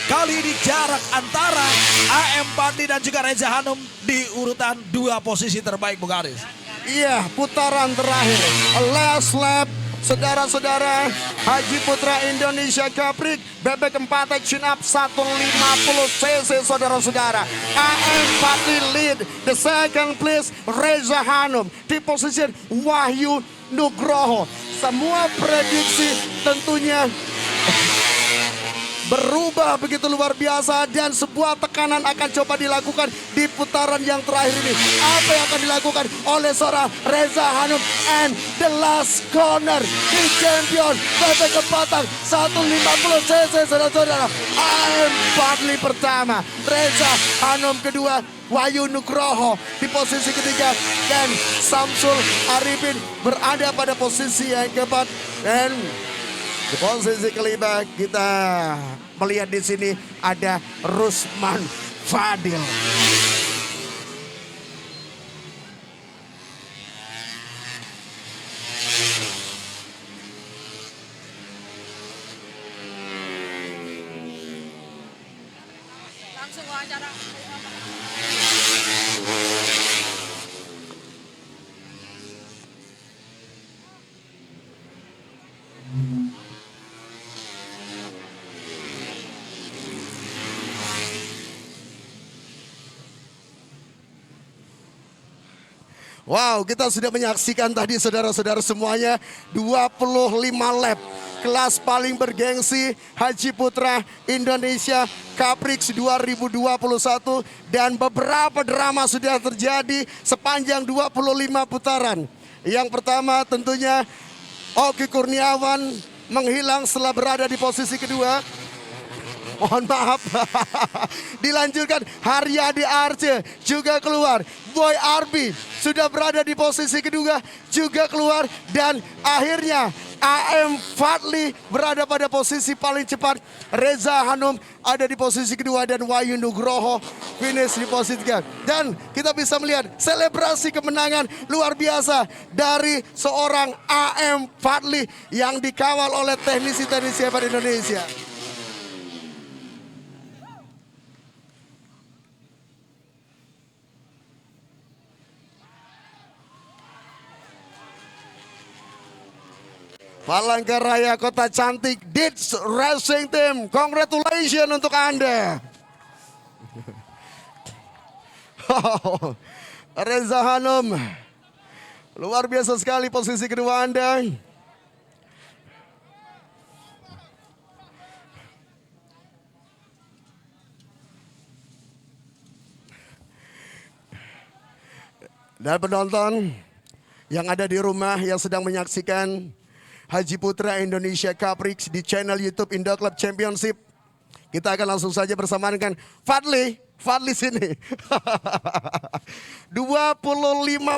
Speaker 3: Kali ini jarak antara AM Badli dan juga Reza Hanum di urutan 2 posisi terbaik, Bung Aris.
Speaker 1: Iya, putaran terakhir, last lap. Saudara-saudara, Haji Putra Indonesia Caprik, bebek 4 chin up 150 cc, saudara-saudara. AM Badli lead, the second place Reza Hanum, di posisi Wahyu Nugroho. Semua prediksi tentunya berubah begitu luar biasa dan sebuah tekanan akan coba dilakukan di putaran yang terakhir ini. Apa yang akan dilakukan oleh seorang Reza Hanum, and the last corner di champion bebek kepatang 150 cc, saudara-saudara. AM Badli pertama, Reza Hanum kedua, Wahyu Nugroho di posisi ketiga, dan Samsul Arifin berada pada posisi yang keempat. Dan di posisi kelima kita melihat di sini ada Rusman Fadil.
Speaker 6: Langsung wawancara.
Speaker 1: Wow, kita sudah menyaksikan tadi saudara-saudara semuanya 25 lap. Kelas paling bergengsi Haji Putra Indonesia Caprix 2021, dan beberapa drama sudah terjadi sepanjang 25 putaran. Yang pertama tentunya Oki Kurniawan menghilang setelah berada di posisi kedua. Mohon maaf. Dilanjutkan Haryadi Arce juga keluar. Boy Arbi sudah berada di posisi kedua juga keluar. Dan akhirnya AM Badli berada pada posisi paling cepat. Reza Hanum ada di posisi kedua dan Wahyu Nugroho finish di posisi ketiga. Dan kita bisa melihat selebrasi kemenangan luar biasa dari seorang AM Badli yang dikawal oleh teknisi-teknisi hebat Indonesia. Palangkaraya Kota Cantik Dits Racing Team, congratulations untuk Anda. Reza Hanum, luar biasa sekali posisi kedua Anda. Dan penonton yang ada di rumah yang sedang menyaksikan Haji Putra Indonesia Caprix di channel YouTube Indo Club Championship, kita akan langsung saja bersama dengan Fadli sini. 25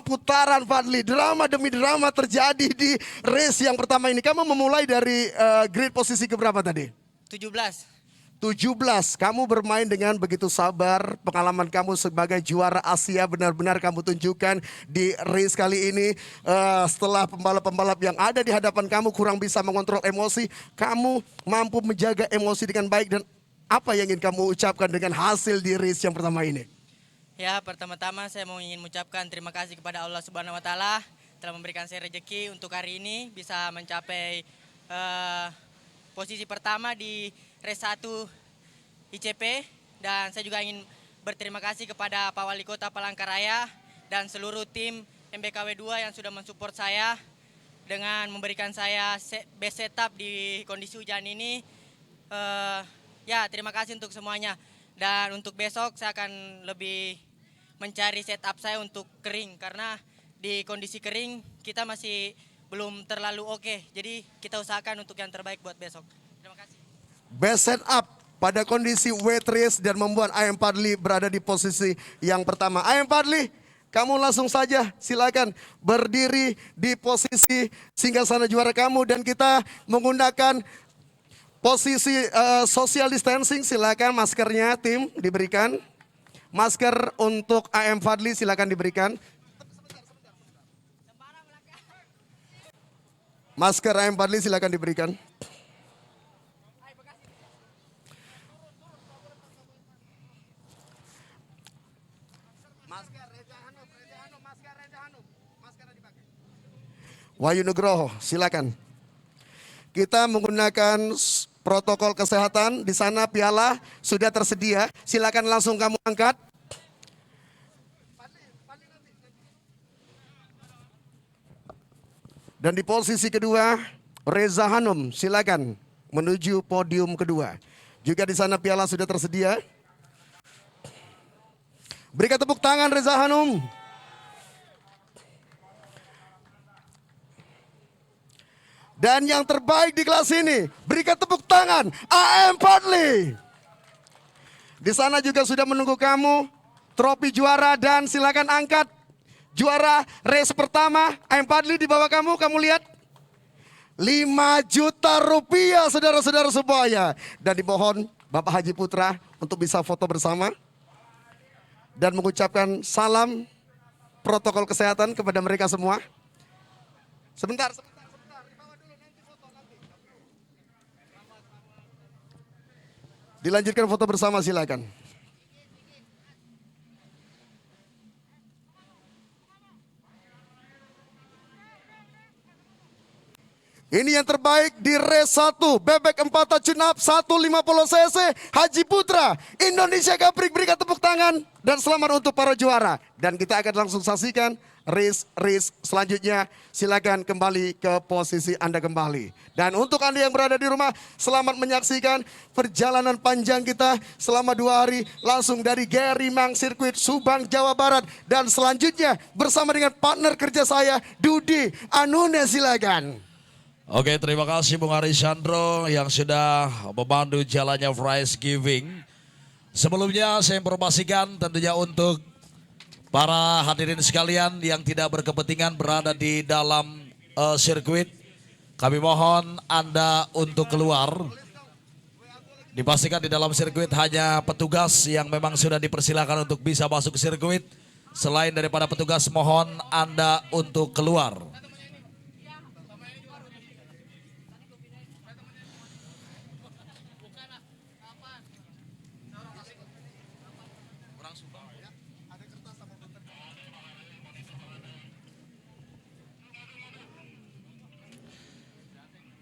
Speaker 1: putaran Fadli, drama demi drama terjadi di race yang pertama ini. Kamu memulai dari grid posisi keberapa tadi?
Speaker 6: 17.
Speaker 1: 17, kamu bermain dengan begitu sabar. Pengalaman kamu sebagai juara Asia benar-benar kamu tunjukkan di race kali ini. Setelah pembalap-pembalap yang ada di hadapan kamu kurang bisa mengontrol emosi, kamu mampu menjaga emosi dengan baik. Dan apa yang ingin kamu ucapkan dengan hasil di race yang pertama ini?
Speaker 6: Ya, pertama-tama saya mau ingin mengucapkan terima kasih kepada Allah Subhanahu wa taala telah memberikan saya rezeki untuk hari ini bisa mencapai posisi pertama di race 1 ICP, dan saya juga ingin berterima kasih kepada Pak Wali Kota Palangkaraya dan seluruh tim MBKW 2 yang sudah mensupport saya dengan memberikan saya best setup di kondisi hujan ini. Ya, terima kasih untuk semuanya. Dan untuk besok saya akan lebih mencari setup saya untuk kering, karena di kondisi kering kita masih belum terlalu oke. Jadi kita usahakan untuk yang terbaik buat besok. Terima kasih.
Speaker 1: Best setup pada kondisi wet race dan membuat AM Badli berada di posisi yang pertama. AM Badli, kamu langsung saja silakan berdiri di posisi singgasana juara kamu dan kita menggunakan posisi social distancing. Silakan maskernya tim diberikan. Masker untuk AM Fadli silakan diberikan. Masker AM Fadli silakan diberikan. Wahyu Nugroho, silakan. Kita menggunakan protokol kesehatan. Di sana piala sudah tersedia. Silakan langsung kamu angkat. Dan di posisi kedua, Reza Hanum, silakan menuju podium kedua. Juga di sana piala sudah tersedia. Berikan tepuk tangan Reza Hanum. Dan yang terbaik di kelas ini, berikan tepuk tangan AM Fadli. Di sana juga sudah menunggu kamu, trofi juara dan silakan angkat juara race pertama. AM Fadli di bawah kamu lihat. 5 juta rupiah saudara-saudara semuanya. Dan dimohon Bapak Haji Putra untuk bisa foto bersama. Dan mengucapkan salam protokol kesehatan kepada mereka semua. Sebentar. Dilanjutkan foto bersama silakan. Ini yang terbaik di race 1 bebek 4 tune up 150 cc Haji Putra Indonesia Gaprik. Berikan tepuk tangan dan selamat untuk para juara. Dan kita akan langsung saksikan race selanjutnya. Silakan kembali ke posisi Anda kembali. Dan untuk Anda yang berada di rumah, selamat menyaksikan perjalanan panjang kita selama 2 hari langsung dari Gerimang Sirkuit Subang, Jawa Barat. Dan selanjutnya bersama dengan partner kerja saya, Dudi Anune, silakan.
Speaker 3: Oke, terima kasih Bung Arisandro yang sudah membantu jalannya prize giving. Sebelumnya saya informasikan tentunya untuk para hadirin sekalian yang tidak berkepentingan berada di dalam sirkuit, kami mohon Anda untuk keluar. Dipastikan di dalam sirkuit hanya petugas yang memang sudah dipersilakan untuk bisa masuk ke sirkuit. Selain daripada petugas, mohon Anda untuk keluar.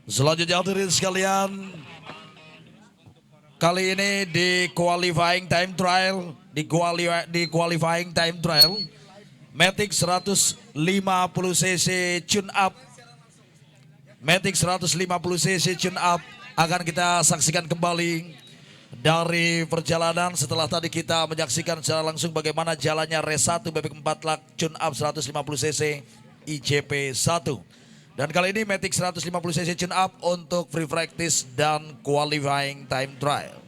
Speaker 3: Selanjutnya hadirin sekalian, kali ini di qualifying time trial, di qualifying time trial, Matic 150 cc tune up, Matic 150 cc tune up akan kita saksikan kembali dari perjalanan setelah tadi kita menyaksikan secara langsung bagaimana jalannya race 1 bebek 4 lak tune up 150 cc IJP 1. Dan kali ini Matic 150 cc tune up untuk free practice dan qualifying time trial.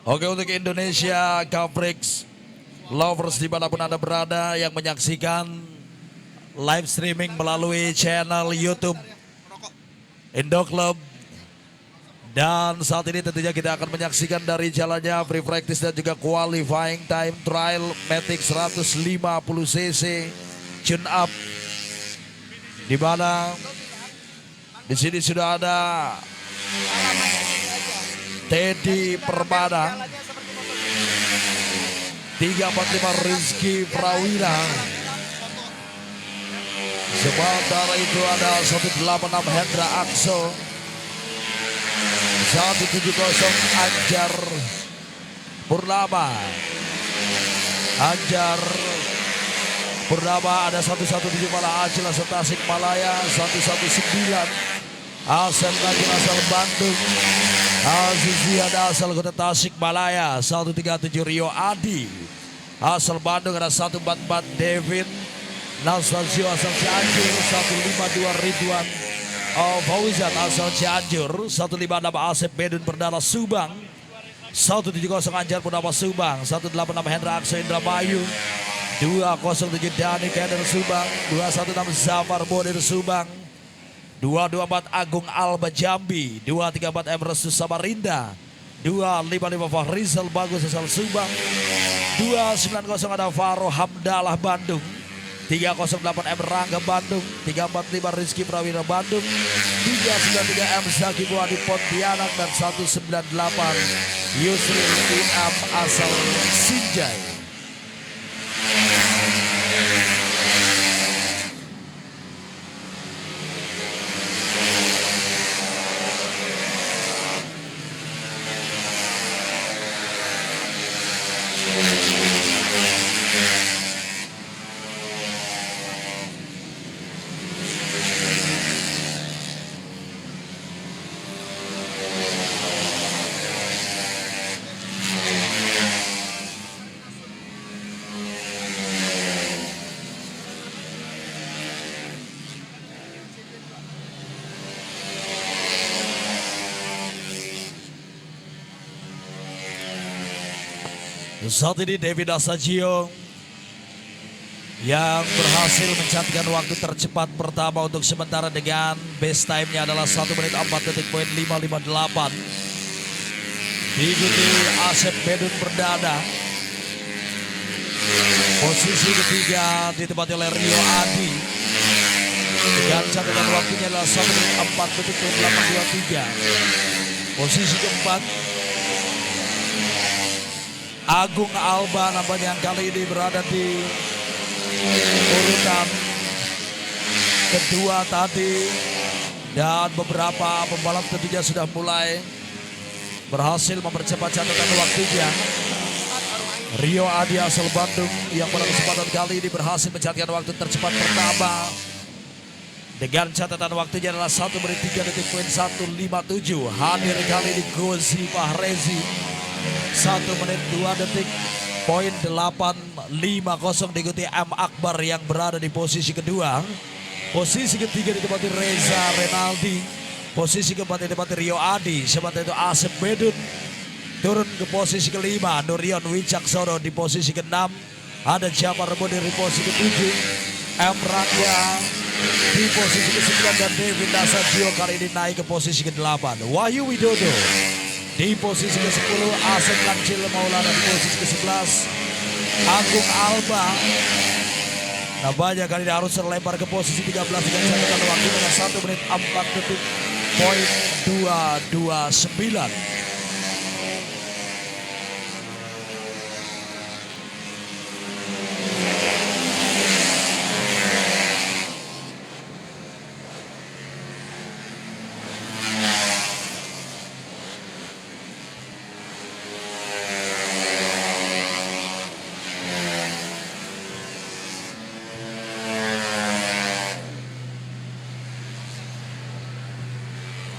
Speaker 3: Oke, untuk Indonesia Caprix lovers dimanapun Anda berada yang menyaksikan live streaming melalui channel YouTube Indo Club. Dan saat ini tentunya kita akan menyaksikan dari jalannya free practice dan juga qualifying time trial Matic 150 cc tune up, di mana di sini sudah ada Teddy Permana, 345 Rizky Prawira, Sementara itu ada 186 Hendra Akso, 170 Anjar Purnama. Anjar Purnama, ada 117 malah Acil asal Tasikmalaya, 119 Asal Najib asal Bandung, Azizi ada asal Kota Tasikmalaya, 137 Rio Adi asal Bandung, ada 144 Devin Naswazio asal Cianjur, 152 Ridwan Fauzan asal Cianjur, 156 Asep Bedun Perdana Subang, 170 Anjar Purnama Subang, 186 Hendra Akso Indramayu, 207 Dani Kender Subang, 216 Zafar Bodir Subang, 224 Agung Alba Jambi, 234 Emresus Samarinda, 255 Fahrizal Bagus asal Subang, 290 ada Faro Hamdalah Bandung, 308 M Rangga Bandung, 345 Rizky Prawira Bandung, 393 M Zaki Buadi Pontianak, dan 198 Yusri Inam asal Sinjai. Saat ini David Asagio yang berhasil mencatatkan waktu tercepat pertama untuk sementara dengan best time-nya adalah 1 menit 4 detik poin 558. Diikuti Asep Bedun Perdana. Posisi ketiga ditempati oleh Rio Adi dengan catatan waktunya adalah 1 menit 4 detik poin 823. Posisi keempat Agung Alba, nampaknya yang kali ini berada di urutan kedua tadi, dan beberapa pembalap tentunya sudah mulai berhasil mempercepat catatan waktunya. Rio Adi asal Bandung yang pada kesempatan kali ini berhasil mencatatkan waktu tercepat pertama dengan catatan waktunya adalah 1 menit 3 detik poin 157. Hadir kali ini Gozi Fahrezi 1 menit 2 detik poin 850, diikuti M Akbar yang berada di posisi kedua. Posisi ketiga ditempati Reza Renaldi, posisi keempat ditempati Rio Adi, sementara itu Asep Bedun turun ke posisi kelima. Nurion Wicaksono di posisi keenam, ada Jafar Bodir di posisi ketujuh, M Rangga di posisi ke-9, dan David Nasagio kali ini naik ke posisi ke-8. Wahyu Widodo di posisi ke-10, Asep Lancil Maulana di posisi ke-11, Agung Alba nampaknya kali ini harus terlempar ke posisi 13 dengan catatan waktunya 1 menit 4 detik poin 229.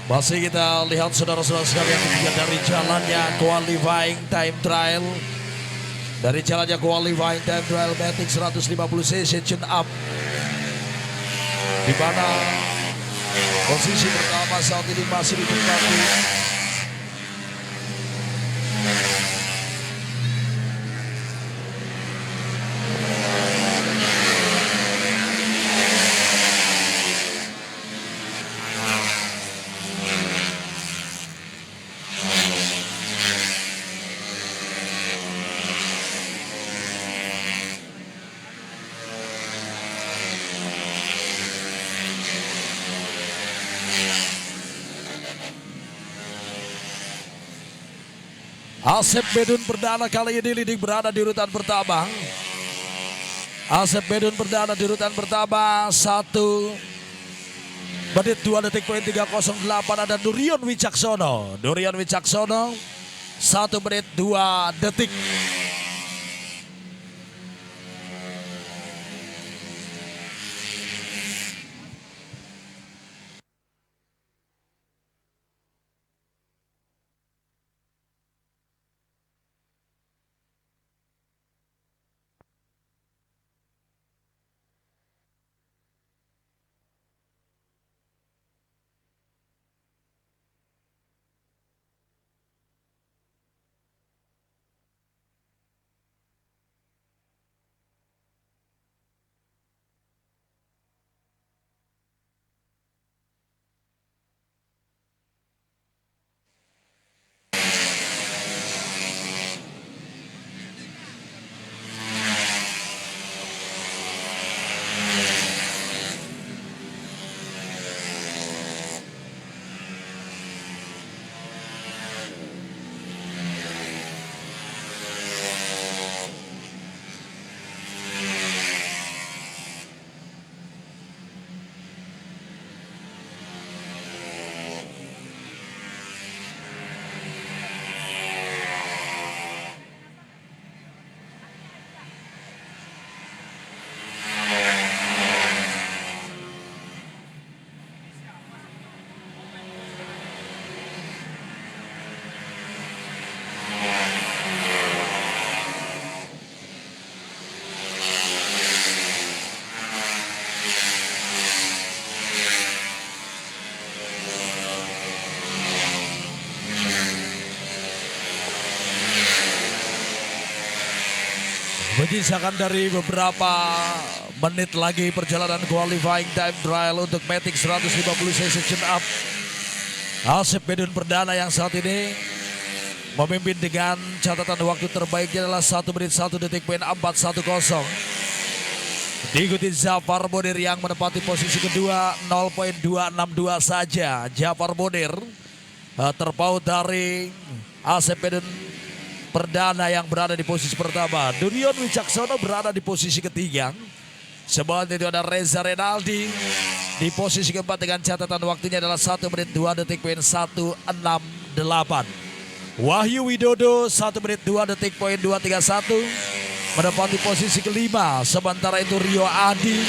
Speaker 3: Masih kita lihat saudara-saudara sekalian dari jalannya qualifying time trial. Dari jalannya qualifying time trial Matic 150cc tune up, di mana posisi pertama saat ini masih ditempati Asep Bedun Perdana kali ini leading berada di urutan pertama. Asep Bedun Perdana di urutan pertama 1 menit 2 detik poin 308. Ada Durion Wicaksono. Durion Wicaksono 1 menit 2 detik. Menyisakan dari beberapa menit lagi perjalanan qualifying time trial untuk Matic 150cc tune up. Asep Bedun Perdana yang saat ini memimpin dengan catatan waktu terbaiknya adalah 1 menit 1 detik poin 410. Diikuti Jafar Bonir yang menempati posisi kedua 0.262 saja. Jafar Bonir terpaut dari Asep Bedun Perdana yang berada di posisi pertama. Durion Wicaksono berada di posisi ketiga. Sebenarnya itu ada Reza Renaldi di posisi keempat dengan catatan waktunya adalah 1 menit 2 detik poin 168. Wahyu Widodo 1 menit 2 detik poin 231 menempati posisi kelima. Sementara itu Rio Adi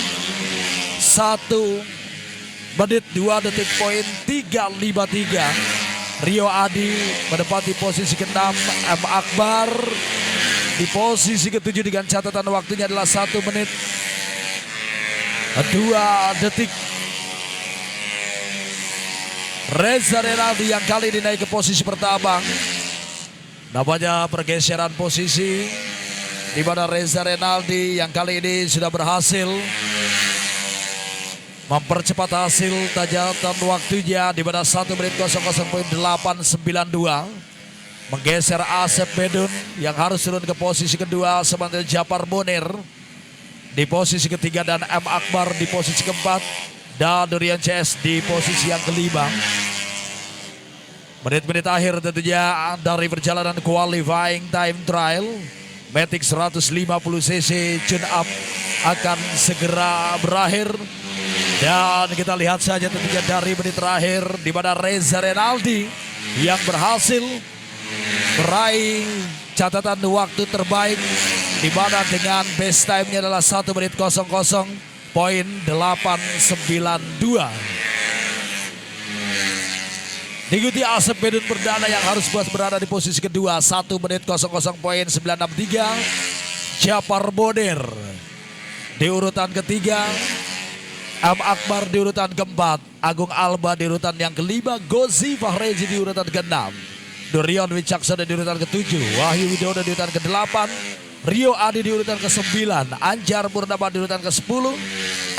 Speaker 3: 1 menit 2 detik poin 353. Rio Adi menempati posisi ke-6. M. Akbar di posisi ke-7 dengan catatan waktunya adalah 1 menit 2 detik. Reza Renaldi yang kali ini naik ke posisi pertama. Namanya pergeseran posisi di mana Reza Renaldi yang kali ini sudah berhasil mempercepat hasil tajatan waktunya di mana 1 menit 00.892 menggeser Asep Bedun yang harus turun ke posisi kedua. Sementara Jafar Bonir di posisi ketiga dan M. Akbar di posisi keempat dan Durian CS di posisi yang kelima. Menit-menit akhir tentunya dari perjalanan qualifying time trial Matic 150cc tune up akan segera berakhir. Dan kita lihat saja tentunya dari menit terakhir di mana Reza Renaldi yang berhasil meraih catatan waktu terbaik di mana dengan best time-nya adalah 1 menit 00.892. Diikuti Asep Bedun Perdana yang harus berada di posisi kedua 1 menit 00.963. Jafar Bonir di urutan ketiga. M. Akbar di urutan keempat, Agung Alba di urutan yang kelima, Gozi Fahreji di urutan keenam, Durion Wicaksono di urutan ketujuh, Wahyu Widodo di urutan kedelapan, Rio Adi di urutan ke-9, Anjar Purnama di urutan ke-10,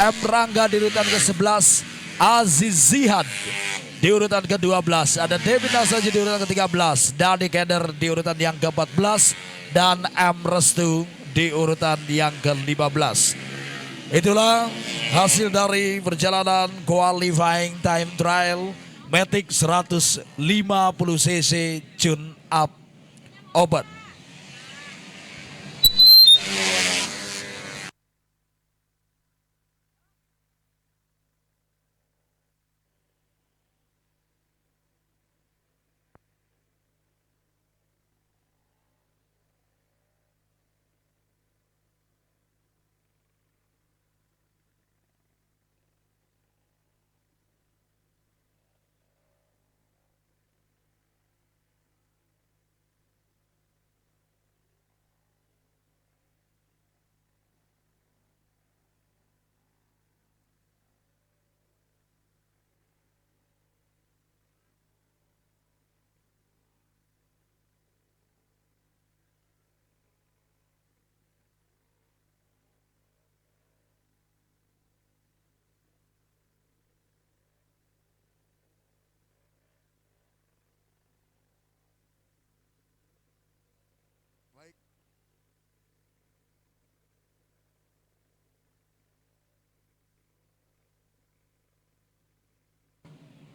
Speaker 3: M. Rangga di urutan ke-11, Aziz Zihad di urutan ke-12, ada David Nasaji di urutan ke-13, Dani Keder di urutan yang ke-14, dan M. Restu di urutan yang ke-15. Itulah hasil dari perjalanan qualifying time trial Matic 150cc tune up open.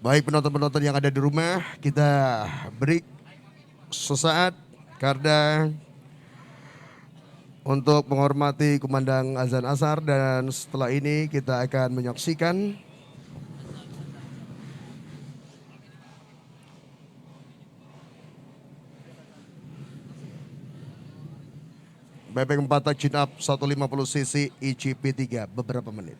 Speaker 1: Baik penonton-penonton yang ada di rumah, kita break sesaat karena untuk menghormati kumandang azan asar, dan setelah ini kita akan menyaksikan bebek 4 chin up 150 cc ICP 3 beberapa menit.